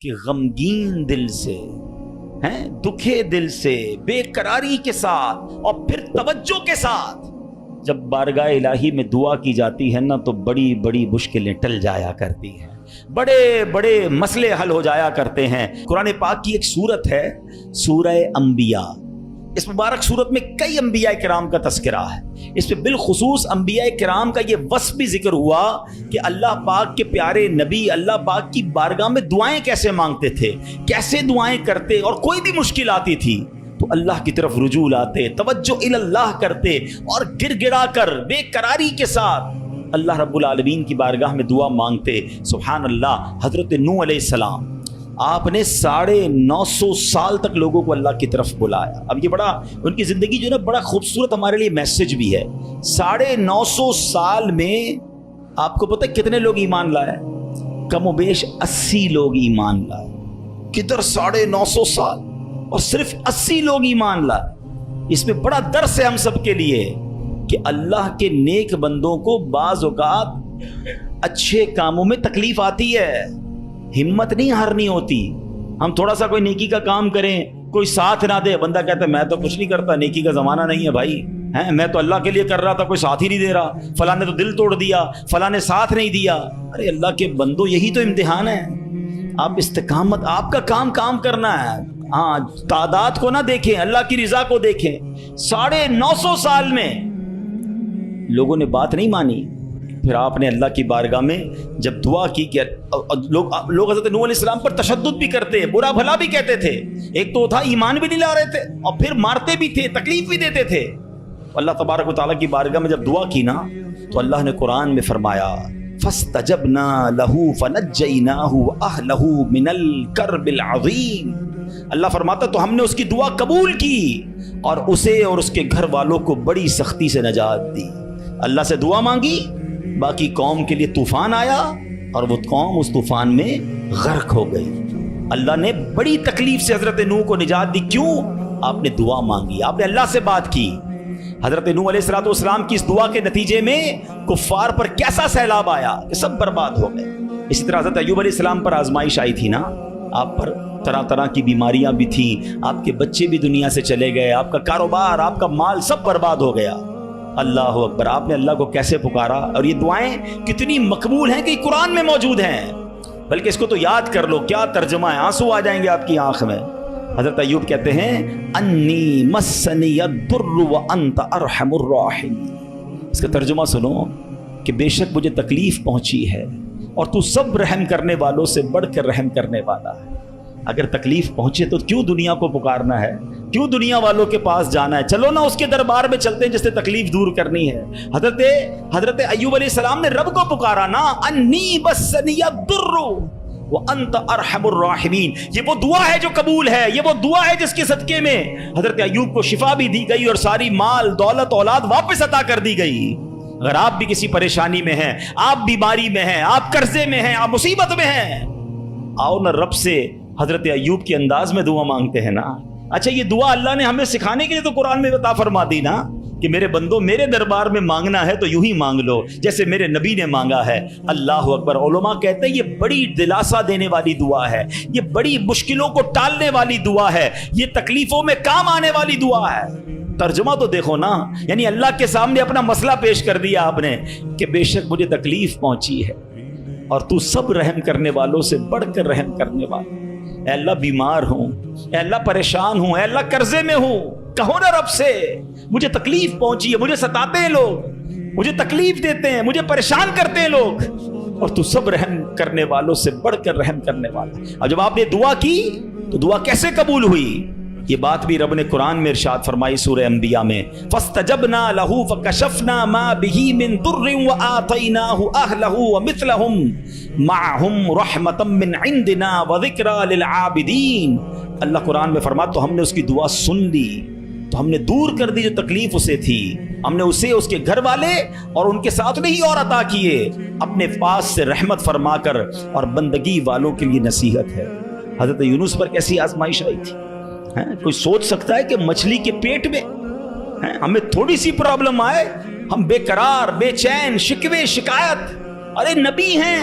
کہ غمگین دل سے ہیں، دکھے دل سے، بے قراری کے ساتھ اور پھر توجہ کے ساتھ جب بارگاہ الہی میں دعا کی جاتی ہے نا تو بڑی بڑی مشکلیں ٹل جایا کرتی ہیں، بڑے بڑے مسئلے حل ہو جایا کرتے ہیں۔ قرآن پاک کی ایک سورت ہے سورہ انبیاء، اس مبارک سورت میں کئی انبیاء کرام کا تذکرہ ہے، اس پہ بالخصوص انبیاء کرام کا یہ وصف بھی ذکر ہوا کہ اللہ پاک کے پیارے نبی اللہ پاک کی بارگاہ میں دعائیں کیسے مانگتے تھے، کیسے دعائیں کرتے، اور کوئی بھی مشکل آتی تھی تو اللہ کی طرف رجوع لاتے، توجہ اللہ کرتے اور گر گڑا کر بے قراری کے ساتھ اللہ رب العالمین کی بارگاہ میں دعا مانگتے۔ سبحان اللہ، حضرت نوح علیہ السلام آپ نے 950 سال تک لوگوں کو اللہ کی طرف بلایا۔ اب یہ بڑا ان کی زندگی جو ہے نا بڑا خوبصورت ہمارے لیے میسج بھی ہے۔ 950 سال میں آپ کو پتہ ہے کتنے لوگ ایمان لائے؟ کم و بیش 80 لوگ ایمان لائے۔ کدھر 950 سال اور صرف 80 لوگ ایمان لائے؟ اس میں بڑا درس ہے ہم سب کے لیے کہ اللہ کے نیک بندوں کو بعض اوقات اچھے کاموں میں تکلیف آتی ہے، ہمت نہیں ہارنی ہوتی۔ ہم تھوڑا سا کوئی نیکی کا کام کریں، کوئی ساتھ نہ دے، بندہ کہتا ہے میں تو کچھ نہیں کرتا، نیکی کا زمانہ نہیں ہے بھائی، میں تو اللہ کے لیے کر رہا تھا، کوئی ساتھ ہی نہیں دے رہا، فلاں نے تو دل توڑ دیا، فلاں نے ساتھ نہیں دیا۔ ارے اللہ کے بندو، یہی تو امتحان ہے۔ آپ استقامت، آپ کا کام کرنا ہے، ہاں تعداد کو نہ دیکھیں، اللہ کی رضا کو دیکھیں۔ 950 سال میں لوگوں نے بات نہیں مانی، پھر آپ نے اللہ کی بارگاہ میں جب دعا کی کہ لوگ حضرت نوح علیہ السلام پر تشدد بھی کرتے، برا بھلا بھی کہتے تھے، ایک تو تھا ایمان بھی نہیں لا رہے تھے اور پھر مارتے بھی تھے، تکلیف بھی دیتے تھے۔ اللہ تبارک و تعالیٰ کی بارگاہ میں جب دعا کی نا تو اللہ نے قرآن میں فرمایا فَاسْتَجَبْنَا لَهُ فَنَجَّيْنَاهُ وَأَهْلَهُ مِنَ الْكَرْبِ الْعَظِيمِ۔ اللہ فرماتا تو ہم نے اس کی دعا قبول کی اور اسے اور اس کے گھر والوں کو بڑی سختی سے نجات دی۔ اللہ سے دعا مانگی، باقی قوم کے لیے طوفان آیا اور وہ قوم اس طوفان میں غرق ہو گئی۔ اللہ نے بڑی تکلیف سے حضرت نوح کو نجات دی، کیوں؟ آپ نے دعا مانگی، آپ نے اللہ سے بات کی۔ حضرت نوح علیہ السلام کی اس دعا کے نتیجے میں کفار پر کیسا سیلاب آیا کہ سب برباد ہو گئے۔ اسی طرح حضرت ایوب علیہ السلام پر آزمائش آئی تھی نا، آپ پر طرح طرح کی بیماریاں بھی تھیں، آپ کے بچے بھی دنیا سے چلے گئے، آپ کا کاروبار، آپ کا مال سب برباد ہو گیا۔ اللہ اکبر، آپ نے اللہ کو کیسے پکارا، اور یہ دعائیں کتنی مقبول ہیں کہ قرآن میں موجود ہیں، بلکہ اس کو تو یاد کر لو، کیا ترجمہ ہے، آنسو آ جائیں گے آپ کی آنکھ میں۔ حضرت ایوب کہتے ہیں انی مسنی الضر وانت ارحم الراحمین۔ اس کا ترجمہ سنو کہ بے شک مجھے تکلیف پہنچی ہے اور تو سب رحم کرنے والوں سے بڑھ کر رحم کرنے والا ہے۔ اگر تکلیف پہنچے تو کیوں دنیا کو پکارنا ہے، کیوں دنیا والوں کے پاس جانا ہے؟ چلو نا اس کے دربار میں چلتے ہیں جس سے تکلیف دور کرنی ہے۔ حضرت ایوب علیہ السلام نے رب کو پکارا نا، انی مسنی الضر وانت ارحم الراحمین۔ یہ وہ دعا ہے جو قبول ہے، یہ وہ دعا ہے جس کے صدقے میں حضرت ایوب کو شفا بھی دی گئی اور ساری مال دولت اولاد واپس عطا کر دی گئی۔ اگر آپ بھی کسی پریشانی میں ہیں، آپ بیماری میں ہیں، آپ قرضے میں ہیں، آپ مصیبت میں ہیں، آؤ نا رب سے حضرت ایوب کے انداز میں دعا مانگتے ہیں نا۔ اچھا، یہ دعا اللہ نے ہمیں سکھانے کے لیے تو قرآن میں عطا فرما دی نا کہ میرے بندو میرے دربار میں مانگنا ہے تو یوں ہی مانگ لو جیسے میرے نبی نے مانگا ہے۔ اللہ اکبر۔ علماء کہتے ہیں یہ بڑی دلاسا دینے والی دعا ہے، یہ بڑی مشکلوں کو ٹالنے والی دعا ہے، یہ تکلیفوں میں کام آنے والی دعا ہے۔ ترجمہ تو دیکھو نا، یعنی اللہ کے سامنے اپنا مسئلہ پیش کر دیا آپ نے کہ بے شک مجھے تکلیف پہنچی ہے اور تو سب رحم کرنے والوں سے بڑھ کر رحم کرنے والا۔ اے اللہ بیمار ہوں، اے اللہ پریشان ہوں، اے اللہ قرضے میں ہوں، کہو نا رب سے مجھے تکلیف پہنچی ہے، مجھے ستاتے ہیں لوگ، مجھے تکلیف دیتے ہیں، مجھے پریشان کرتے ہیں لوگ، اور تو سب رحم کرنے والوں سے بڑھ کر رحم کرنے والا۔ اور جب آپ نے دعا کی تو دعا کیسے قبول ہوئی؟ یہ بات بھی رب نے قرآن میں ارشاد فرمائی سورہ انبیاء میں، فَاسْتَجَبْنَا لَهُ فَكَشَفْنَا مَا بِهِ مِن ضُرٍّ وَآتَيْنَاهُ أَهْلَهُ وَمِثْلَهُمْ مَعَهُمْ رَحْمَةً مِّنْ عِنْدِنَا وَذِكْرَىٰ لِلْعَابِدِينَ۔ اللہ قرآن میں فرماتا تو ہم نے اس کی دعا سن لی، تو ہم نے دور کر دی جو تکلیف اسے تھی، ہم نے اسے اس کے گھر والے اور ان کے ساتھ نہیں اور عطا کیے، اپنے پاس سے رحمت فرما کر، اور بندگی والوں کے لیے نصیحت ہے۔ حضرت یونس پر کیسی آزمائش آئی تھی؟ کوئی سوچ سکتا ہے کہ مچھلی کے پیٹ میں ہمیں تھوڑی سی پرابلم آئے ہم بے قرار، بے چین، شکوے، شکایت؟ ارے نبی ہیں،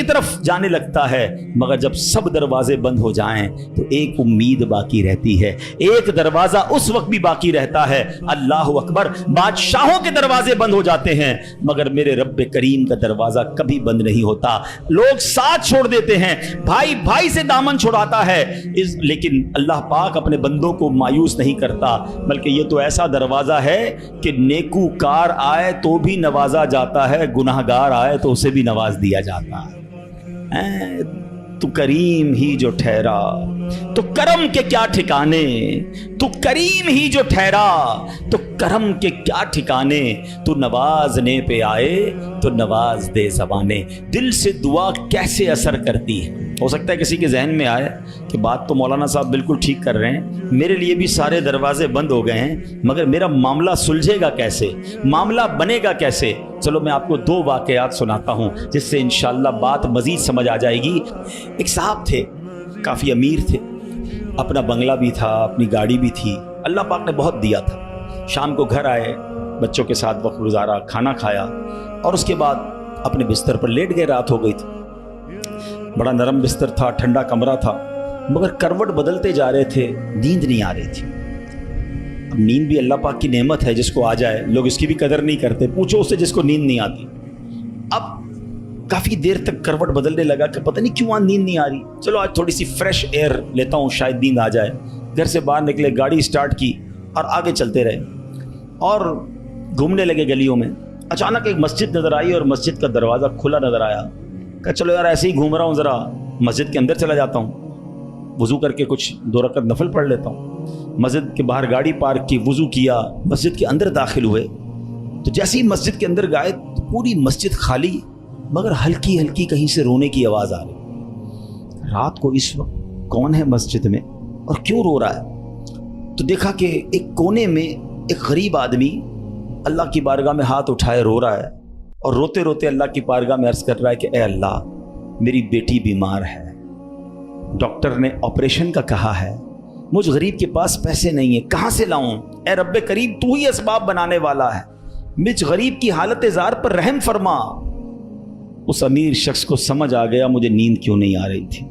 کی طرف جانے لگتا ہے، مگر جب سب دروازے بند ہو جائیں تو ایک امید باقی رہتی ہے، ایک دروازہ اس وقت بھی باقی رہتا ہے، اللہ اکبر، بادشاہوں کے دروازے بند ہو جاتے ہیں مگر میرے رب کریم کا دروازہ کبھی بند نہیں ہوتا۔ لوگ ساتھ چھوڑ دیتے ہیں، بھائی بھائی سے دامن چھڑاتا ہے، لیکن اللہ پاک اپنے بندوں کو مایوس نہیں کرتا، بلکہ یہ تو ایسا دروازہ ہے کہ نیکوکار آئے تو بھی نوازا جاتا ہے، گناہگار آئے تو اسے بھی نواز دیا جاتا ہے۔ تو کریم ہی جو ٹھہرا تو کرم کے کیا ٹھکانے، تو کریم ہی جو ٹھہرا تو کرم کے کیا ٹھکانے، تو نوازنے پہ آئے تو نواز دے زبانے۔ دل سے دعا کیسے اثر کرتی ہے؟ ہو سکتا ہے کسی کے ذہن میں آئے کہ بات تو مولانا صاحب بالکل ٹھیک کر رہے ہیں، میرے لیے بھی سارے دروازے بند ہو گئے ہیں، مگر میرا معاملہ سلجھے گا کیسے، معاملہ بنے گا کیسے؟ چلو میں آپ کو 2 واقعات سناتا ہوں جس سے انشاءاللہ بات مزید سمجھ آ جائے گی۔ ایک صاحب تھے، کافی امیر تھے، اپنا بنگلہ بھی تھا، اپنی گاڑی بھی تھی، اللہ پاک نے بہت دیا تھا۔ شام کو گھر آئے، بچوں کے ساتھ وقت گزارا، کھانا کھایا اور اس کے بعد اپنے بستر پر لیٹ گئے۔ رات ہو گئی تھی، بڑا نرم بستر تھا، ٹھنڈا کمرہ تھا، مگر کروٹ بدلتے جا رہے تھے، نیند نہیں آ رہی تھی۔ اب نیند بھی اللہ پاک کی نعمت ہے، جس کو آ جائے لوگ اس کی بھی قدر نہیں کرتے، پوچھو اس سے جس کو نیند نہیں آتی۔ اب کافی دیر تک کروٹ بدلنے لگا کہ پتہ نہیں کیوں نیند نہیں آ رہی، چلو آج تھوڑی سی فریش ایئر لیتا ہوں، شاید نیند آ جائے۔ گھر سے باہر نکلے، گاڑی سٹارٹ کی اور آگے چلتے رہے اور گھومنے لگے گلیوں میں۔ اچانک ایک مسجد نظر آئی اور مسجد کا دروازہ کھلا نظر آیا۔ کہا چلو یار ایسے ہی گھوم رہا ہوں، ذرا مسجد کے اندر چلا جاتا ہوں، وضو کر کے کچھ 2 رکعت نفل پڑھ لیتا ہوں۔ مسجد کے باہر گاڑی پارک کی، وضو کیا، مسجد کے اندر داخل ہوئے تو جیسے ہی مسجد کے اندر گئے تو پوری مسجد خالی، مگر ہلکی ہلکی کہیں سے رونے کی آواز آ رہی۔ رات کو اس وقت کون ہے مسجد میں اور کیوں رو رہا ہے؟ تو دیکھا کہ ایک کونے میں ایک غریب آدمی اللہ کی بارگاہ میں ہاتھ اٹھائے رو رہا ہے اور روتے روتے اللہ کی بارگاہ میں عرض کر رہا ہے کہ اے اللہ، میری بیٹی بیمار ہے، ڈاکٹر نے آپریشن کا کہا ہے، مجھ غریب کے پاس پیسے نہیں ہیں، کہاں سے لاؤں؟ اے رب کریم، تو ہی اسباب بنانے والا ہے، مجھ غریب کی حالت زار پر رحم فرما۔ اس امیر شخص کو سمجھ آ گیا مجھے نیند کیوں نہیں آ رہی تھی،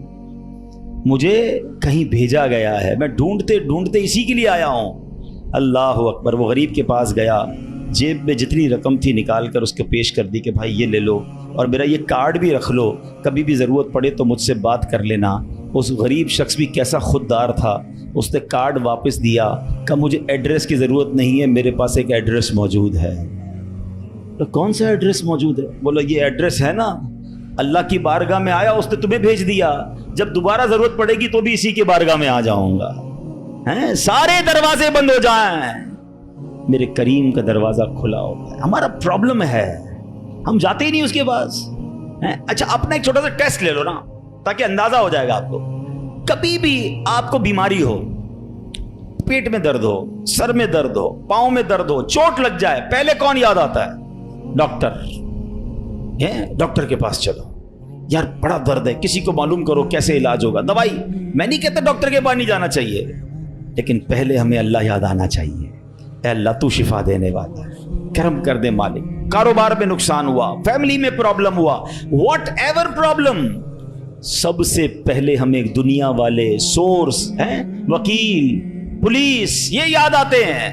مجھے کہیں بھیجا گیا ہے، میں ڈھونڈتے ڈھونڈتے اسی کے لیے آیا ہوں۔ اللہ اکبر، وہ غریب کے پاس گیا، جیب میں جتنی رقم تھی نکال کر اس کو پیش کر دی کہ بھائی یہ لے لو اور میرا یہ کارڈ بھی رکھ لو، کبھی بھی ضرورت پڑے تو مجھ سے بات کر لینا۔ اس غریب شخص بھی کیسا خوددار تھا، اس نے کارڈ واپس دیا، کہ مجھے ایڈریس کی ضرورت نہیں ہے، میرے پاس ایک ایڈریس موجود ہے۔ تو کون سا ایڈریس موجود ہے؟ بولا یہ ایڈریس ہے نا، اللہ کی بارگاہ میں آیا، اس نے تمہیں بھیج دیا، جب دوبارہ ضرورت پڑے گی تو بھی اسی کی بارگاہ میں آ جاؤں گا۔ سارے دروازے بند ہو جائیں، میرے کریم کا دروازہ کھلا ہوتا ہے۔ ہمارا پرابلم ہے ہم جاتے ہی نہیں اس کے پاس۔ اچھا اپنا ایک چھوٹا سا ٹیسٹ لے لو نا، تاکہ اندازہ ہو جائے گا آپ کو۔ کبھی بھی آپ کو بیماری ہو، پیٹ میں درد ہو، سر میں درد ہو، پاؤں میں درد ہو، چوٹ لگ جائے، پہلے کون یاد آتا ہے؟ ڈاکٹر۔ ڈاکٹر کے پاس چلو، یار بڑا درد ہے، کسی کو معلوم کرو کیسے علاج ہوگا، دوائی۔ میں نہیں کہتا ڈاکٹر کے پاس نہیں جانا چاہیے، لیکن پہلے ہمیں اللہ یاد آنا چاہیے۔ اے اللہ تو شفا دینے والا ہے، کرم کر دے مالک۔ کاروبار میں نقصان ہوا، فیملی میں پرابلم ہوا، واٹ ایور پرابلم، سب سے پہلے ہمیں دنیا والے سورس ہیں، وکیل، پولیس، یہ یاد آتے ہیں۔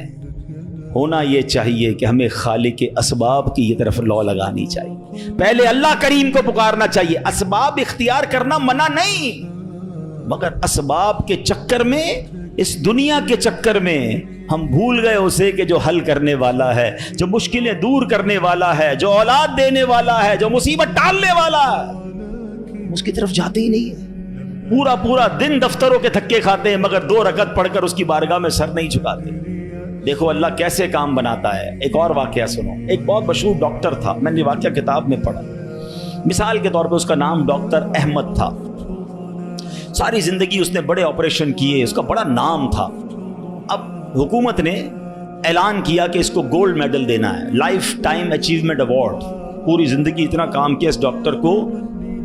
ہونا یہ چاہیے کہ ہمیں خالق کے اسباب کی یہ طرف لو لگانی چاہیے، پہلے اللہ کریم کو پکارنا چاہیے۔ اسباب اختیار کرنا منع نہیں، مگر اسباب کے چکر میں، اس دنیا کے چکر میں ہم بھول گئے اسے کہ جو حل کرنے والا ہے، جو مشکلیں دور کرنے والا ہے، جو اولاد دینے والا ہے، جو مصیبت ٹالنے والا ہے، اس کی طرف جاتے ہی نہیں ہیں۔ پورا پورا دن دفتروں کے تھکے کھاتے ہیں، مگر 2 رکعت پڑھ کر اس کی بارگاہ میں سر نہیں جھکاتے۔ دیکھو اللہ کیسے کام بناتا ہے۔ ایک اور واقعہ سنو، ایک بہت مشہور ڈاکٹر تھا، میں نے واقعہ کتاب میں پڑھا۔ مثال کے طور پہ اس کا نام ڈاکٹر احمد تھا، ساری زندگی اس نے بڑے آپریشن کیے، اس کا بڑا نام تھا۔ اب حکومت نے اعلان کیا کہ اس کو گولڈ میڈل دینا ہے، لائف ٹائم اچیومنٹ ایوارڈ۔ پوری زندگی اتنا کام کیا اس ڈاکٹر کو،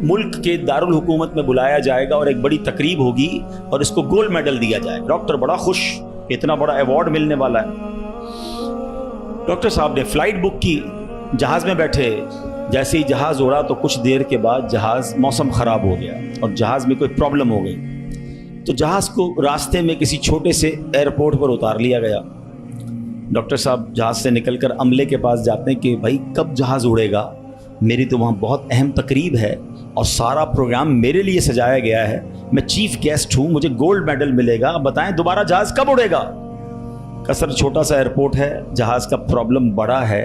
ملک کے دارالحکومت میں بلایا جائے گا اور ایک بڑی تقریب ہوگی اور اس کو گولڈ میڈل دیا جائے گا۔ ڈاکٹر بڑا خوش، اتنا بڑا ایوارڈ ملنے والا ہے۔ ڈاکٹر صاحب نے فلائٹ بک کی، جہاز میں بیٹھے، جیسے ہی جہاز اڑا تو کچھ دیر کے بعد جہاز موسم خراب ہو گیا اور جہاز میں کوئی پرابلم ہو گئی، تو جہاز کو راستے میں کسی چھوٹے سے ایئرپورٹ پر اتار لیا گیا۔ ڈاکٹر صاحب جہاز سے نکل کر عملے کے پاس جاتے ہیں کہ بھائی کب جہاز اڑے گا، میری تو وہاں بہت اہم تقریب ہے اور سارا پروگرام میرے لیے سجایا گیا ہے، میں چیف گیسٹ ہوں، مجھے گولڈ میڈل ملے گا، بتائیں دوبارہ جہاز کب اڑے گا؟ کہ سر چھوٹا سا ایئرپورٹ ہے، جہاز کا پرابلم بڑا ہے،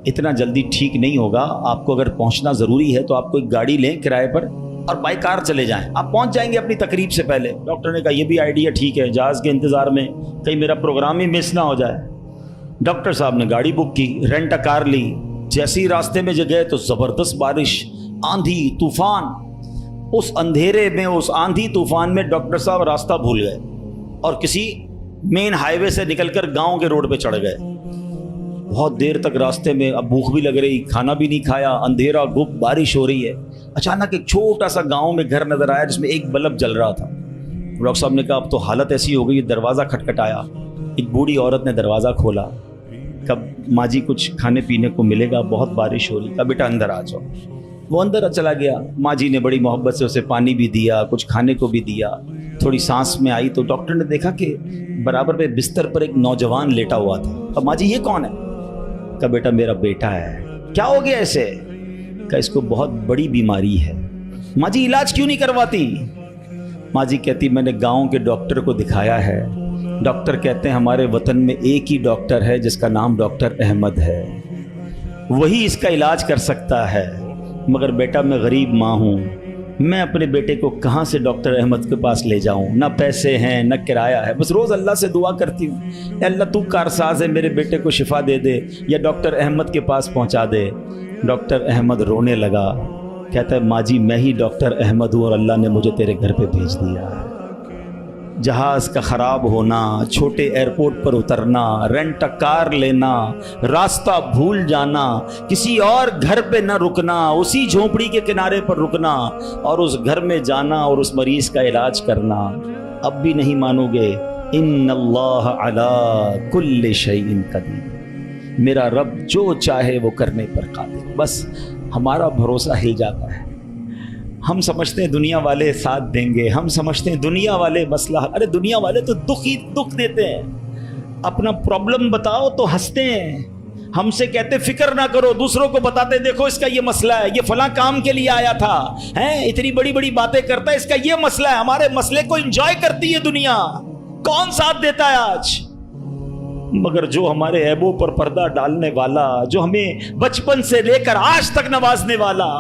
اتنا جلدی ٹھیک نہیں ہوگا، آپ کو اگر پہنچنا ضروری ہے تو آپ کوئی گاڑی لیں کرائے پر اور بائی کار چلے جائیں، آپ پہنچ جائیں گے اپنی تقریب سے پہلے۔ ڈاکٹر نے کہا یہ بھی آئیڈیا ٹھیک ہے، جہاز کے انتظار میں کہیں میرا پروگرام ہی مس نہ ہو جائے۔ ڈاکٹر صاحب نے گاڑی بک کی، رینٹ کار لی، جیسے ہی راستے میں گئے تو زبردست بارش، آندھی طوفان، اس اندھیرے میں اس آندھی طوفان میں ڈاکٹر صاحب راستہ بھول گئے اور کسی مین ہائی وے سے نکل کر گاؤں کے روڈ پہ چڑھ گئے۔ بہت دیر تک راستے میں، اب بھوک بھی لگ رہی، کھانا بھی نہیں کھایا، اندھیرا گپ، بارش ہو رہی ہے۔ اچانک ایک چھوٹا سا گاؤں میں گھر نظر آیا جس میں ایک بلب جل رہا تھا۔ ڈاکٹر صاحب نے کہا اب تو حالت ایسی ہو گئی، دروازہ کھٹکھٹایا، ایک بوڑھی عورت نے دروازہ کھولا، کب ماں جی کچھ کھانے پینے کو ملے گا، بہت بارش ہو رہی، کہا بیٹا اندر آ جاؤ۔ وہ اندر چلا گیا، ماں جی نے بڑی محبت سے اسے پانی بھی دیا، کچھ کھانے کو بھی دیا، تھوڑی سانس میں آئی تو ڈاکٹر نے دیکھا کہ برابر پہ بستر پر ایک نوجوان لیٹا ہوا تھا۔ کہا ماں جی یہ کون ہے؟ کہا بیٹا میرا بیٹا ہے۔ کیا ہو گیا ایسے؟ کہا اس کو بہت بڑی بیماری ہے۔ ماں جی علاج کیوں نہیں کرواتی؟ ماں جی کہتی میں نے گاؤں کے ڈاکٹر کو دکھایا ہے، ڈاکٹر کہتے ہیں ہمارے وطن میں ایک ہی ڈاکٹر ہے جس کا نام ڈاکٹر احمد ہے، وہی اس کا علاج کر سکتا ہے، مگر بیٹا میں غریب ماں ہوں، میں اپنے بیٹے کو کہاں سے ڈاکٹر احمد کے پاس لے جاؤں، نہ پیسے ہیں نہ کرایہ ہے، بس روز اللہ سے دعا کرتی ہوں اے اللہ تو کارساز ہے، میرے بیٹے کو شفا دے دے یا ڈاکٹر احمد کے پاس پہنچا دے۔ ڈاکٹر احمد رونے لگا، کہتا ہے ماں جی میں ہی ڈاکٹر احمد ہوں اور اللہ نے مجھے تیرے گھر پہ بھیج دیا۔ جہاز کا خراب ہونا، چھوٹے ایئرپورٹ پر اترنا، رینٹ کار لینا، راستہ بھول جانا، کسی اور گھر پہ نہ رکنا، اسی جھونپڑی کے کنارے پر رکنا اور اس گھر میں جانا اور اس مریض کا علاج کرنا، اب بھی نہیں مانو گے؟ ان اللہ علی کل شیء قدیر، میرا رب جو چاہے وہ کرنے پر قادر۔ بس ہمارا بھروسہ ہل جاتا ہے، ہم سمجھتے ہیں دنیا والے ساتھ دیں گے، ہم سمجھتے ہیں دنیا والے مسئلہ، ارے دنیا والے تو دکھ دیتے ہیں، اپنا پرابلم بتاؤ تو ہنستے ہیں، ہم سے کہتے فکر نہ کرو، دوسروں کو بتاتے دیکھو اس کا یہ مسئلہ ہے، یہ فلاں کام کے لیے آیا تھا، اتنی بڑی بڑی باتیں کرتا ہے، اس کا یہ مسئلہ ہے، ہمارے مسئلے کو انجوائے کرتی ہے دنیا، کون ساتھ دیتا ہے آج؟ مگر جو ہمارے عیبوں پر پردہ ڈالنے والا، جو ہمیں بچپن سے لے کر آج تک نوازنے والا،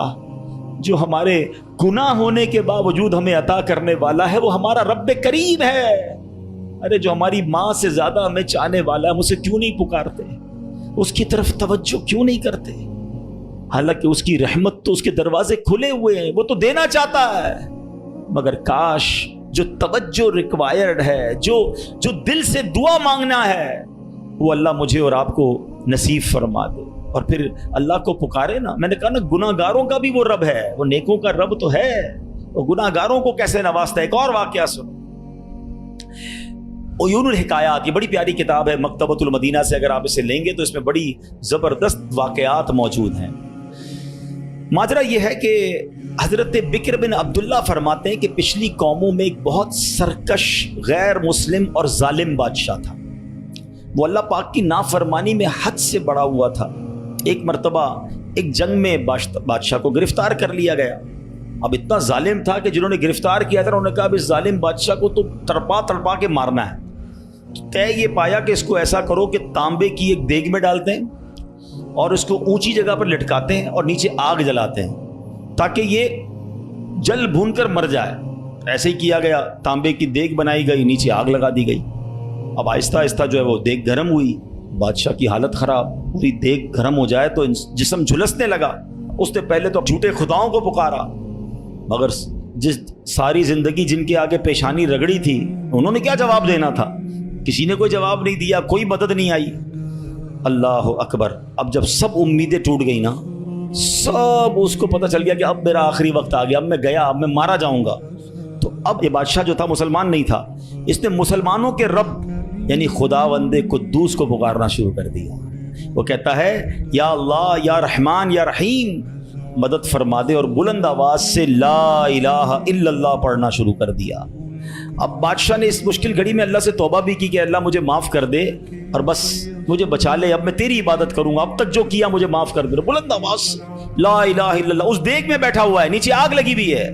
جو ہمارے گناہ ہونے کے باوجود ہمیں عطا کرنے والا ہے، وہ ہمارا رب کریم ہے۔ ارے جو ہماری ماں سے زیادہ ہمیں چاہنے والا ہے، ہم اسے کیوں نہیں پکارتے، اس کی طرف توجہ کیوں نہیں کرتے؟ حالانکہ اس کی رحمت تو اس کے دروازے کھلے ہوئے ہیں، وہ تو دینا چاہتا ہے، مگر کاش جو توجہ ریکوائرڈ ہے، جو دل سے دعا مانگنا ہے، وہ اللہ مجھے اور آپ کو نصیب فرما دے، اور پھر اللہ کو پکارے نا۔ میں نے کہا نا گناہ گاروں کا بھی وہ رب ہے، وہ نیکوں کا رب تو ہے، وہ گناہ گاروں کو کیسے نوازتا ہے۔ ایک اور واقعہ سنو، عیون الحکایات، یہ بڑی پیاری کتاب ہے مکتبۃ المدینہ سے، اگر آپ اسے لیں گے تو اس میں بڑی زبردست واقعات موجود ہیں۔ ماجرا یہ ہے کہ حضرت بکر بن عبداللہ فرماتے ہیں کہ پچھلی قوموں میں ایک بہت سرکش، غیر مسلم اور ظالم بادشاہ تھا، وہ اللہ پاک کی نافرمانی میں حد سے بڑا ہوا تھا۔ ایک مرتبہ ایک جنگ میں بادشاہ کو گرفتار کر لیا گیا، اب اتنا ظالم تھا کہ جنہوں نے گرفتار کیا تھا انہوں نے کہا اب اس ظالم بادشاہ کو تو تڑپا کے مارنا ہے۔ طے یہ پایا کہ اس کو ایسا کرو کہ تانبے کی ایک دیگ میں ڈالتے ہیں اور اس کو اونچی جگہ پر لٹکاتے ہیں اور نیچے آگ جلاتے ہیں تاکہ یہ جل بھون کر مر جائے۔ ایسے ہی کیا گیا، تانبے کی دیگ بنائی گئی، نیچے آگ لگا دی گئی۔ اب آہستہ آہستہ جو ہے وہ دیگ گرم ہوئی، بادشاہ کی حالت خراب، پوری دیگ گرم ہو جائے تو جسم جھلسنے لگا۔ اس نے پہلے تو جھوٹے خداؤں کو پکارا، مگر جس ساری زندگی جن کے آگے پیشانی رگڑی تھی انہوں نے کیا جواب دینا تھا؟ کسی نے کوئی جواب نہیں دیا، کوئی مدد نہیں آئی۔ اللہ اکبر، اب جب سب امیدیں ٹوٹ گئی نا، سب اس کو پتہ چل گیا کہ اب میرا آخری وقت آ گیا، اب میں گیا، اب میں مارا جاؤں گا۔ تو اب یہ بادشاہ جو تھا مسلمان نہیں تھا، اس نے مسلمانوں کے رب یعنی خداوند قدوس کو پکارنا شروع کر دیا۔ وہ کہتا ہے یا اللہ یا رحمان یا رحیم، مدد فرما دے، اور بلند آواز سے لا الہ الا اللہ پڑھنا شروع کر دیا۔ اب بادشاہ نے اس مشکل گھڑی میں اللہ سے توبہ بھی کی کہ اللہ مجھے معاف کر دے اور بس مجھے بچا لے، اب میں تیری عبادت کروں گا، اب تک جو کیا مجھے معاف کر دے۔ بلند آواز سے لا الہ الا اللہ، اس دیگ میں بیٹھا ہوا ہے، نیچے آگ لگی ہوئی ہے۔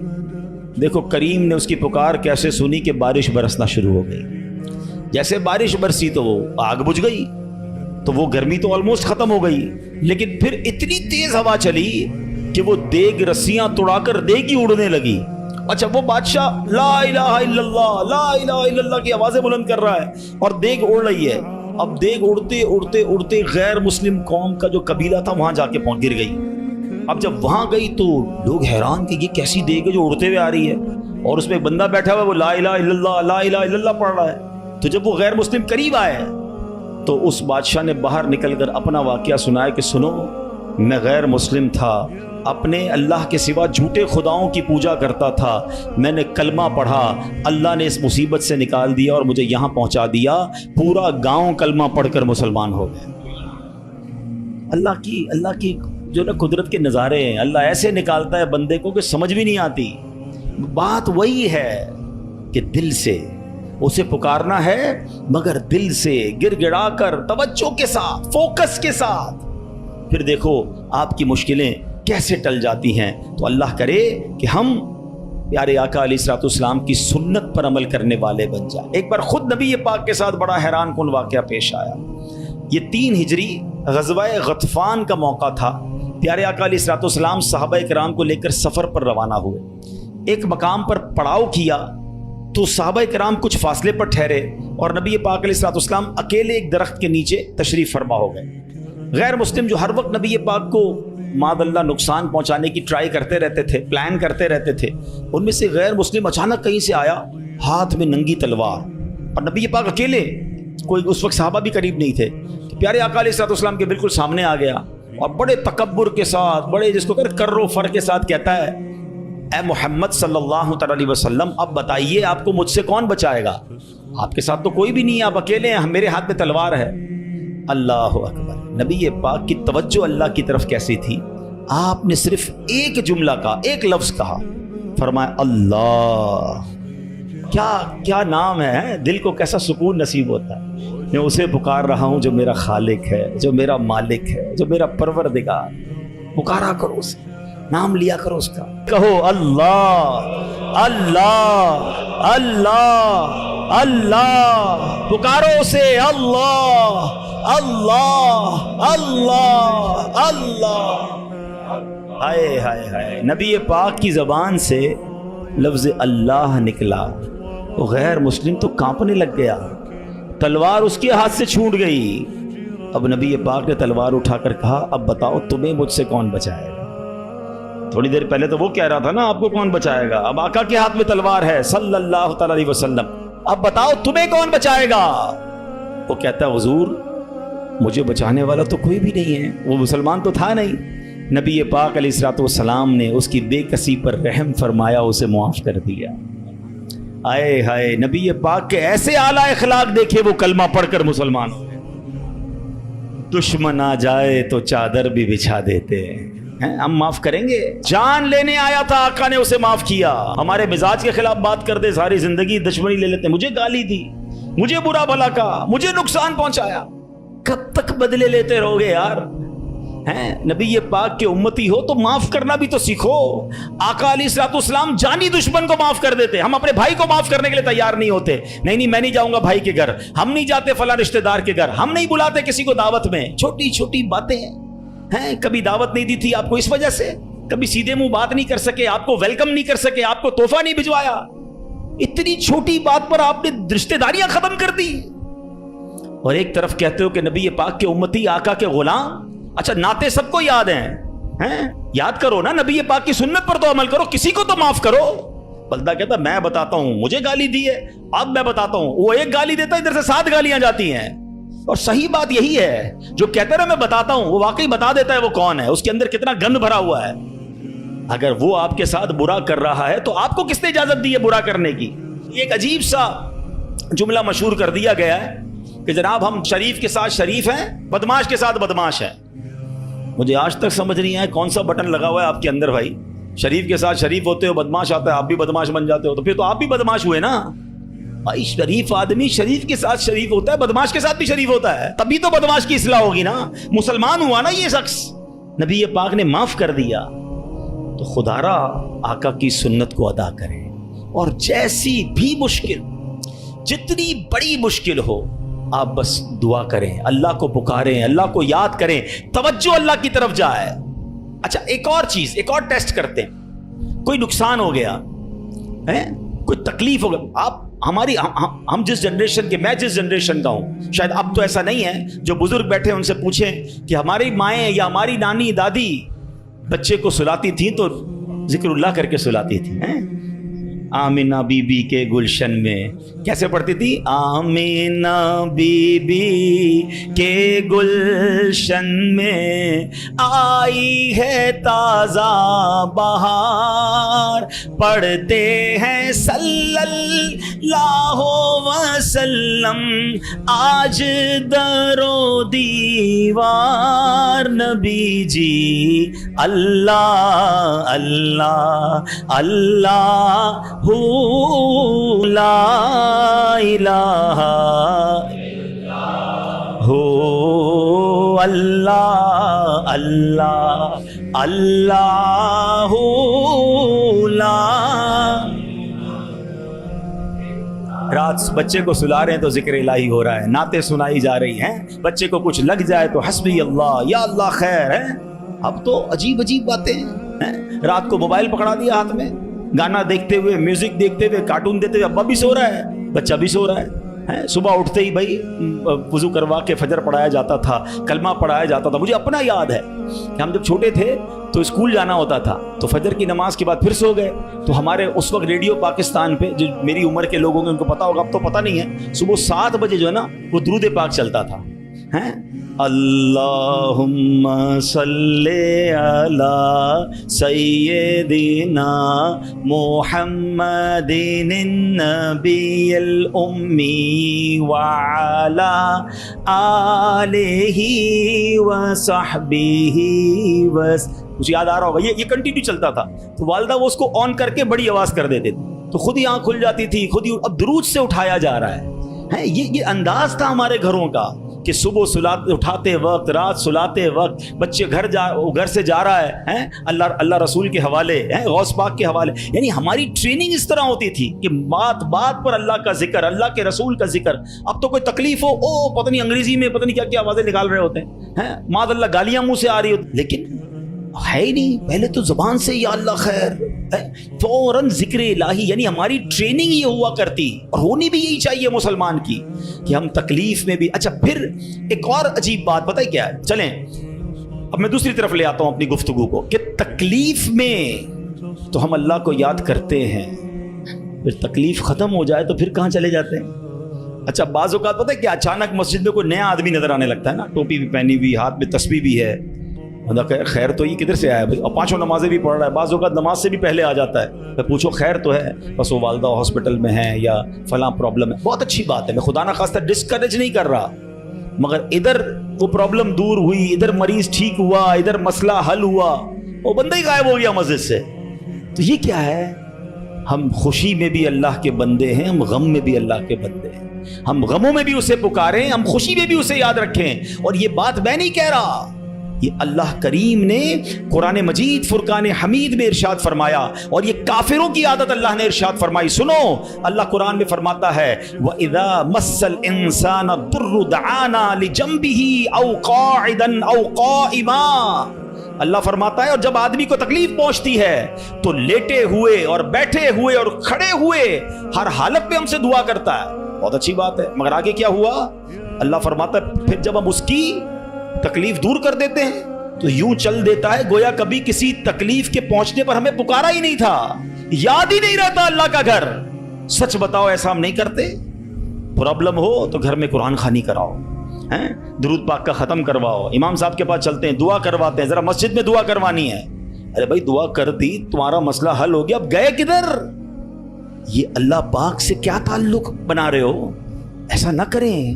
دیکھو کریم نے اس کی پکار کیسے سنی کہ بارش برسنا شروع ہو گئی۔ جیسے بارش برسی تو وہ آگ بجھ گئی، تو وہ گرمی تو آلموسٹ ختم ہو گئی، لیکن پھر اتنی تیز ہوا چلی کہ وہ دیگ رسیاں توڑا کر دیگ ہی اڑنے لگی۔ اچھا وہ بادشاہ لا الہ الا اللہ لا الہ الا اللہ کی آوازیں بلند کر رہا ہے اور دیگ اڑ رہی ہے۔ اب دیگ اڑتے اڑتے اڑتے غیر مسلم قوم کا جو قبیلہ تھا وہاں جا کے گر گئی۔ اب جب وہاں گئی تو لوگ حیران کہ یہ کیسی دیگ ہے جو اڑتے ہوئے آ رہی ہے، اور اس میں ایک بندہ بیٹھا ہوا ہے وہ لا الہ الا اللہ لا الہ الا اللہ پڑھ رہا ہے۔ تو جب وہ غیر مسلم قریب آئے تو اس بادشاہ نے باہر نکل کر اپنا واقعہ سنایا کہ سنو، میں غیر مسلم تھا، اپنے اللہ کے سوا جھوٹے خداؤں کی پوجا کرتا تھا، میں نے کلمہ پڑھا، اللہ نے اس مصیبت سے نکال دیا اور مجھے یہاں پہنچا دیا، پورا گاؤں کلمہ پڑھ کر مسلمان ہو گئے۔ اللہ کی جو نا قدرت کے نظارے ہیں، اللہ ایسے نکالتا ہے بندے کو کہ سمجھ بھی نہیں آتی۔ بات وہی ہے کہ دل سے اسے پکارنا ہے، مگر دل سے گر گڑا کر توجہ کے ساتھ فوکس کے ساتھ، پھر دیکھو آپ کی مشکلیں کیسے ٹل جاتی ہیں۔ تو اللہ کرے کہ ہم پیارے آقا علیہ الصلوۃ والسلام کی سنت پر عمل کرنے والے بن جائیں۔ ایک بار خود نبی پاک کے ساتھ بڑا حیران کن واقعہ پیش آیا۔ یہ 3 ہجری غزوہ غطفان کا موقع تھا۔ پیارے آقا علیہ الصلوۃ والسلام صحابہ کرام کو لے کر سفر پر روانہ ہوئے۔ ایک مقام پر پڑاؤ کیا تو صحابہ کرام کچھ فاصلے پر ٹھہرے اور نبی پاک علیہ الصلوۃ والسلام اکیلے ایک درخت کے نیچے تشریف فرما ہو گئے۔ غیر مسلم جو ہر وقت نبی پاک کو معاذ اللہ نقصان پہنچانے کی ٹرائی کرتے رہتے تھے، پلان کرتے رہتے تھے، ان میں سے غیر مسلم اچانک کہیں سے آیا ہاتھ میں ننگی تلوار، اور نبی پاک اکیلے، کوئی اس وقت صحابہ بھی قریب نہیں تھے، تو پیارے آقا علیہ الصلوۃ والسلام کے بالکل سامنے آ گیا اور بڑے تکبر کے ساتھ، بڑے جس کو کر و فر کے ساتھ کہتا ہے، اے محمد صلی اللہ علیہ وسلم، اب بتائیے آپ کو مجھ سے کون بچائے گا؟ آپ کے ساتھ تو کوئی بھی نہیں ہے، آپ اکیلے ہیں، میرے ہاتھ میں تلوار ہے۔ اللہ اکبر۔ نبی پاک کی توجہ اللہ کی طرف کیسی تھی؟ آپ نے صرف ایک جملہ کہا، ایک لفظ کہا، فرمایا اللہ۔ کیا نام ہے، دل کو کیسا سکون نصیب ہوتا ہے۔ میں اسے پکار رہا ہوں جو میرا خالق ہے، جو میرا مالک ہے، جو میرا پروردگار۔ پکارا کرو اسے، نام لیا کرو اس کا، کہو اللہ اللہ اللہ اللہ، پکارو اسے اللہ اللہ اللہ اللہ۔ ہائے ہائے ہائے، نبی پاک کی زبان سے لفظ اللہ نکلا تو غیر مسلم تو کانپنے لگ گیا، تلوار اس کے ہاتھ سے چھوٹ گئی۔ اب نبی پاک نے تلوار اٹھا کر کہا، اب بتاؤ تمہیں مجھ سے کون بچائے گا؟ تھوڑی دیر پہلے تو وہ کہہ رہا تھا نا آپ کو کون بچائے گا، اب آقا کے ہاتھ میں تلوار ہے صلی اللہ تعالی علیہ وسلم، اب بتاؤ تمہیں کون بچائے گا؟ وہ کہتا ہے حضور مجھے بچانے والا تو کوئی بھی نہیں ہے، وہ مسلمان تو تھا نہیں۔ نبی پاک علیہ الصلوۃ والسلام نے اس کی بے کسی پر رحم فرمایا، اسے معاف کر دیا۔ آئے ہائے، نبی پاک کے ایسے اعلیٰ اخلاق دیکھے، وہ کلمہ پڑھ کر مسلمان ہو گئے۔ دشمن آ جائے تو چادر بھی بچھا دیتے ہیں، ہم معاف کریں گے؟ جان لینے آیا تھا، آقا نے اسے معاف کیا۔ ہمارے مزاج کے خلاف بات کر دے، ساری زندگی دشمنی لے لیتے، مجھے گالی دی، مجھے برا بھلا کہا، مجھے نقصان پہنچایا، کب تک بدلے لیتے رہو گے یار؟ ہیں نبی پاک کے امتی ہو تو معاف کرنا بھی تو سیکھو۔ آقا علیہ الصلوۃ والسلام جانی دشمن کو معاف کر دیتے، ہم اپنے بھائی کو معاف کرنے کے لیے تیار نہیں ہوتے۔ نہیں میں نہیں جاؤں گا بھائی کے گھر، ہم نہیں جاتے فلاں رشتہ دار کے گھر، ہم نہیں بلاتے کسی کو دعوت میں۔ چھوٹی چھوٹی باتیں ہیں، کبھی دعوت نہیں دی تھی آپ کو اس وجہ سے، کبھی سیدھے منہ بات نہیں کر سکے، آپ کو ویلکم نہیں کر سکے، آپ کو تحفہ نہیں بھجوایا، اتنی چھوٹی بات پر آپ نے رشتہ داریاں ختم کر دی۔ اور ایک طرف کہتے ہو کہ نبی پاک کے امتی، آقا کے غلام۔ اچھا نعتیں سب کو یاد ہیں، یاد کرو نا، نبی پاک کی سنت پر تو عمل کرو، کسی کو تو معاف کرو۔ بندہ کہتا میں بتاتا ہوں، مجھے گالی دی ہے، اب میں بتاتا ہوں، وہ ایک گالی دیتا ہے، ادھر سے 7 گالیاں جاتی ہیں۔ اور صحیح بات یہی ہے، جو کہتا ہے میں بتاتا ہوں، وہ واقعی بتا دیتا ہے وہ کون ہے، اس کے اندر کتنا گند بھرا ہوا ہے۔ اگر وہ آپ کے ساتھ برا کر رہا ہے تو آپ کو کس نے اجازت دی ہے برا کرنے کی؟ ایک عجیب سا جملہ مشہور کر دیا گیا ہے کہ جناب ہم شریف کے ساتھ شریف ہیں، بدماش کے ساتھ بدماش ہیں۔ مجھے آج تک سمجھ نہیں آیا کون سا بٹن لگا ہوا ہے آپ کے اندر بھائی. شریف کے ساتھ شریف ہوتے ہو, بدماش آتا ہے آپ بھی بدماش بن جاتے ہو, تو پھر تو آپ بھی بدماش ہوئے نا بھائی. شریف آدمی شریف کے ساتھ شریف ہوتا ہے, بدماش کے ساتھ بھی شریف ہوتا ہے, تبھی تو بدماش کی اصلاح ہوگی نا. مسلمان ہوا نا یہ شخص, نبی پاک نے معاف کر دیا. تو خدا را آقا کی سنت کو ادا کریں, اور جیسی بھی مشکل, جتنی بڑی مشکل ہو, آپ بس دعا کریں, اللہ کو پکاریں, اللہ کو یاد کریں, توجہ اللہ کی طرف جائے. اچھا ایک اور چیز, ایک اور ٹیسٹ کرتے ہیں. کوئی نقصان ہو گیا ہے, کوئی تکلیف ہو گیا, آپ ہماری ہم جس جنریشن کے, میں جس جنریشن کا ہوں, شاید اب تو ایسا نہیں ہے, جو بزرگ بیٹھے ان سے پوچھیں کہ ہماری مائیں یا ہماری نانی دادی بچے کو سلاتی تھیں تو ذکر اللہ کر کے سلاتی تھی. آمینہ بی بی کے گلشن میں کیسے پڑھتی تھی؟ آمینہ بی بی کے گلشن میں آئی ہے تازہ بہار, پڑھتے ہیں صلی اللہ وسلم آج در و دیوار. نبی جی اللہ اللہ اللہ لا الہ اللہ اللہ اللہ لا. رات بچے کو سلا رہے ہیں تو ذکر الہی ہو رہا ہے, نعتیں سنائی جا رہی ہیں, بچے کو کچھ لگ جائے تو حسبی اللہ یا اللہ خیر ہے. اب تو عجیب عجیب باتیں ہیں. رات کو موبائل پکڑا دیا ہاتھ میں, گانا دیکھتے ہوئے, میوزک دیکھتے ہوئے, کارٹون دیکھتے ہوئے, ابا بھی سو رہا ہے, بچہ بھی سو رہا ہے. صبح اٹھتے ہی بھائی وضو کروا کے فجر پڑھایا جاتا تھا, کلمہ پڑھایا جاتا تھا. مجھے اپنا یاد ہے کہ ہم جب چھوٹے تھے تو اسکول جانا ہوتا تھا, تو فجر کی نماز کے بعد پھر سو گئے. تو ہمارے اس وقت ریڈیو پاکستان پہ, جو میری عمر کے لوگوں کے ان کو پتا ہوگا, اب تو پتہ نہیں ہے, صبح 7 بجے جو ہے نا وہ درود پاک چلتا تھا. اللہم صلی علی سیدنا محمد النبی الامی وعلی آلہ وصحبہ مجھے یاد آ رہا ہوگا, یہ کنٹینیو چلتا تھا. تو والدہ وہ اس کو آن کر کے بڑی آواز کر دیتے تھے, تو خود ہی آنکھ کھل جاتی تھی, خود ہی. اب درود سے اٹھایا جا رہا ہے. یہ انداز تھا ہمارے گھروں کا کہ صبح اٹھاتے وقت, رات سلاتے وقت, بچے گھر سے جا رہا ہے اللہ رسول کے حوالے, غوث پاک کے حوالے. یعنی ہماری ٹریننگ اس طرح ہوتی تھی کہ بات پر اللہ کا ذکر, اللہ کے رسول کا ذکر. اب تو کوئی تکلیف ہو, پتہ نہیں انگریزی میں پتہ نہیں کیا کیا آوازیں نکال رہے ہوتے ہیں, معاذ اللہ گالیاں منہ سے آ رہی ہوتی, لیکن ہے ہی نہیں. پہلے تو زبان سے یا اللہ خیر, فوراً ذکر الہی. یعنی ہماری ٹریننگ یہ ہوا کرتی, اور ہونی بھی یہی چاہیے مسلمان کی, کہ ہم تکلیف میں بھی. اچھا پھر ایک اور عجیب بات پتہ ہے کیا ہے, چلیں اب میں دوسری طرف لے آتا ہوں اپنی گفتگو کو, کہ تکلیف میں تو ہم اللہ کو یاد کرتے ہیں, پھر تکلیف ختم ہو جائے تو پھر کہاں چلے جاتے ہیں. اچھا بعض اوقات پتہ ہے کہ اچانک مسجد میں کوئی نیا آدمی نظر آنے لگتا ہے نا, ٹوپی بھی پہنی ہوئی, ہاتھ میں تسبیح بھی ہے, خیر تو یہ کدھر سے آیا بھائی, اور 5 نمازیں بھی پڑھ رہا ہے, بعض اوقات نماز سے بھی پہلے آ جاتا ہے. میں پوچھو خیر تو ہے, بس وہ والدہ ہاسپٹل میں ہیں یا فلاں پرابلم ہے. بہت اچھی بات ہے, میں خدا نہ خواستہ ڈسکریج نہیں کر رہا, مگر ادھر وہ پرابلم دور ہوئی, ادھر مریض ٹھیک ہوا, ادھر مسئلہ حل ہوا, وہ بندہ ہی غائب ہو گیا مسجد سے. تو یہ کیا ہے؟ ہم خوشی میں بھی اللہ کے بندے ہیں, ہم غم میں بھی اللہ کے بندے ہیں. ہم غموں میں بھی اسے پکاریں, ہم خوشی میں بھی اسے یاد رکھیں. اور یہ بات میں نہیں کہہ رہا, یہ اللہ کریم نے قرآن مجید فرقان حمید میں ارشاد فرمایا, اور یہ کافروں کی عادت اللہ نے ارشاد فرمائی. سنو, اللہ قرآن میں فرماتا ہے وَإِذَا مَسَّ الْإِنسَانَ الضُّرُّ دَعَانَا لِجَنبِهِ أَوْ قَاعِدًا أَوْ قَائِمًا. اللہ فرماتا ہے, اور جب آدمی کو تکلیف پہنچتی ہے تو لیٹے ہوئے اور بیٹھے ہوئے اور کھڑے ہوئے ہر حالت میں ہم سے دعا کرتا ہے. بہت اچھی بات ہے, مگر آگے کیا ہوا؟ اللہ فرماتا ہے پھر جب ہم اس کی تکلیف دور کر دیتے ہیں تو یوں چل دیتا ہے گویا کبھی کسی تکلیف کے پہنچنے پر ہمیں پکارا ہی نہیں تھا, یاد ہی نہیں رہتا اللہ کا گھر. سچ بتاؤ ایسا ہم نہیں کرتے؟ پرابلم ہو تو گھر میں قرآن خوانی کراؤ, درود پاک کا ختم کرواؤ, امام صاحب کے پاس چلتے ہیں, دعا کرواتے ہیں, ذرا مسجد میں دعا کروانی ہے. ارے بھائی دعا کر دی, تمہارا مسئلہ حل ہو گیا, اب گئے کدھر؟ یہ اللہ پاک سے کیا تعلق بنا رہے ہو؟ ایسا نہ کریں.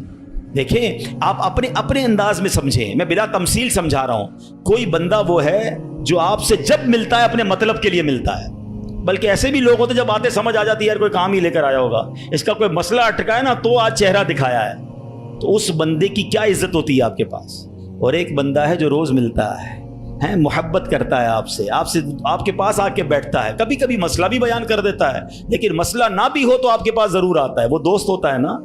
دیکھیں آپ اپنے انداز میں سمجھیں، میں بلا تمثیل سمجھا رہا ہوں. کوئی بندہ وہ ہے جو آپ سے جب ملتا ہے اپنے مطلب کے لیے ملتا ہے، بلکہ ایسے بھی لوگ ہوتے جب آتے سمجھ آ جاتی ہے یار کوئی کام ہی لے کر آیا ہوگا، اس کا کوئی مسئلہ اٹکا ہے نا تو آج چہرہ دکھایا ہے، تو اس بندے کی کیا عزت ہوتی ہے آپ کے پاس. اور ایک بندہ ہے جو روز ملتا ہے، محبت کرتا ہے آپ سے آپ کے پاس آ کے بیٹھتا ہے، کبھی کبھی مسئلہ بھی بیان کر دیتا ہے، لیکن مسئلہ نہ بھی ہو تو آپ کے پاس ضرور آتا ہے. وہ دوست ہوتا ہے نا.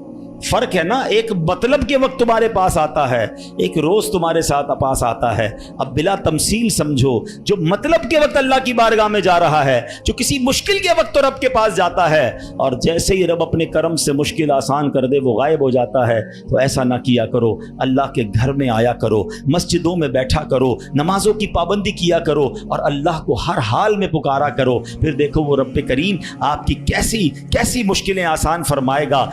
فرق ہے نا، ایک مطلب کے وقت تمہارے پاس آتا ہے، ایک روز تمہارے ساتھ پاس آتا ہے. اب بلا تمثیل سمجھو، جو مطلب کے وقت اللہ کی بارگاہ میں جا رہا ہے، جو کسی مشکل کے وقت تو رب کے پاس جاتا ہے، اور جیسے ہی رب اپنے کرم سے مشکل آسان کر دے وہ غائب ہو جاتا ہے. تو ایسا نہ کیا کرو، اللہ کے گھر میں آیا کرو، مسجدوں میں بیٹھا کرو، نمازوں کی پابندی کیا کرو، اور اللہ کو ہر حال میں پکارا کرو. پھر دیکھو وہ رب کریم آپ کی کیسی مشکلیں آسان فرمائے گا.